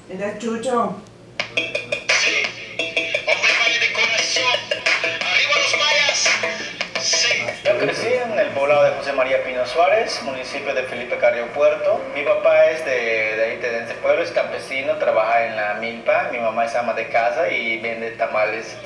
Mira, Chucho. Sí, hombre maya de corazón, arriba los mayas. Sí. Yo crecí en el poblado de José María Pino Suárez, municipio de Felipe Carrillo Puerto. Mi papá es de ahí, de ese pueblo, es campesino, trabaja en la milpa. Mi mamá es ama de casa y vende tamales.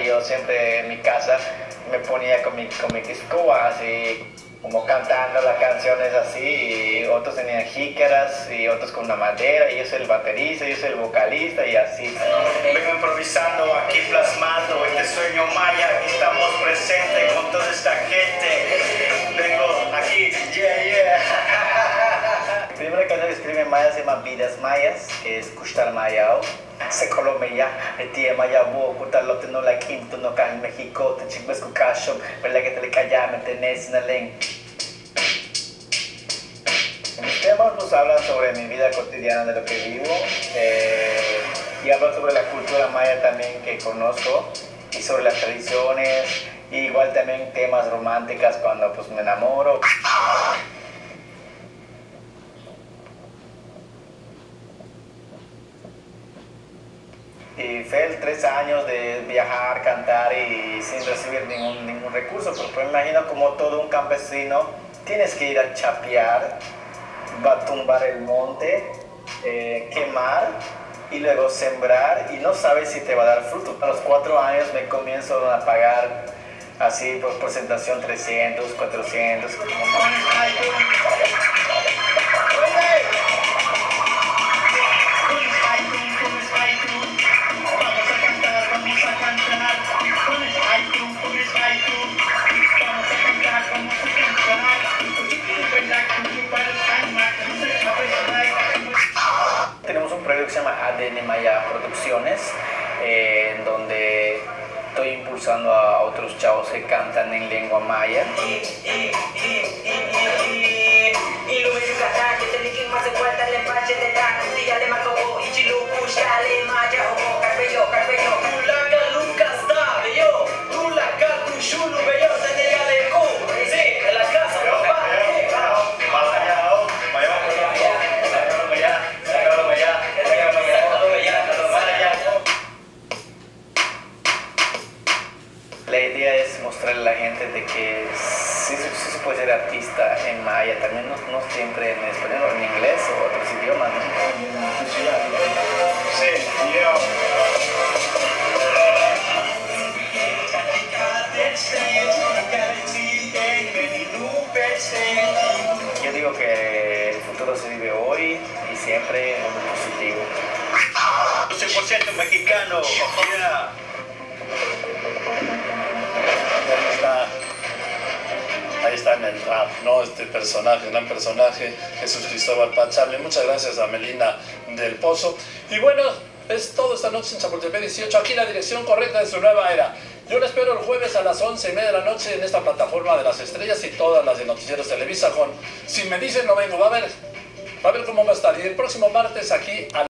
Yo siempre en mi casa me ponía con mi escoba así como cantando las canciones así, y otros tenían jícaras y otros con una madera, y yo soy el baterista, yo soy el vocalista y así. Vengo improvisando aquí, plasmando este sueño maya, aquí estamos presentes con toda esta gente. Vengo aquí, yeah. La primera canción que escribe en maya se llama Vidas Mayas, que es Kushtar Mayao. Se Colombia, el tía Maya Bo, Kutalote no la quinto, no cae en México, te chingos con cacho, verdad que te le calla, me tenés en la ley. Mis temas pues hablan sobre mi vida cotidiana, de lo que vivo, y hablan sobre la cultura maya también que conozco, y sobre las tradiciones, y igual también temas románticas cuando pues me enamoro. Y fue 3 años de viajar, cantar y sin recibir ningún recurso, porque me imagino como todo un campesino, tienes que ir a chapear, va a tumbar el monte, quemar y luego sembrar, y no sabes si te va a dar fruto. A los 4 años me comienzo a pagar así por presentación 300, 400. Tenemos un proyecto que se llama ADN Maya Producciones, en donde estoy impulsando a otros chavos que cantan en lengua maya. La idea es mostrarle a la gente de que sí se puede ser artista en maya, también no siempre en español o en inglés o otros idiomas, ¿no? Sí, yo digo que el futuro se vive hoy y siempre en lo positivo. 100% mexicano, yeah. Ahí está en el rap, ¿no? Este personaje, gran personaje, Jesús Cristóbal Pachable. Muchas gracias a Melina del Pozo. Y bueno, es todo esta noche en Chapultepec 18, aquí la dirección correcta de su nueva era. Yo la espero el jueves a las 11:30 de la noche en esta plataforma de las estrellas y todas las de Noticieros Televisa con Si me dicen no vengo, va a ver cómo va a estar. Y el próximo martes aquí a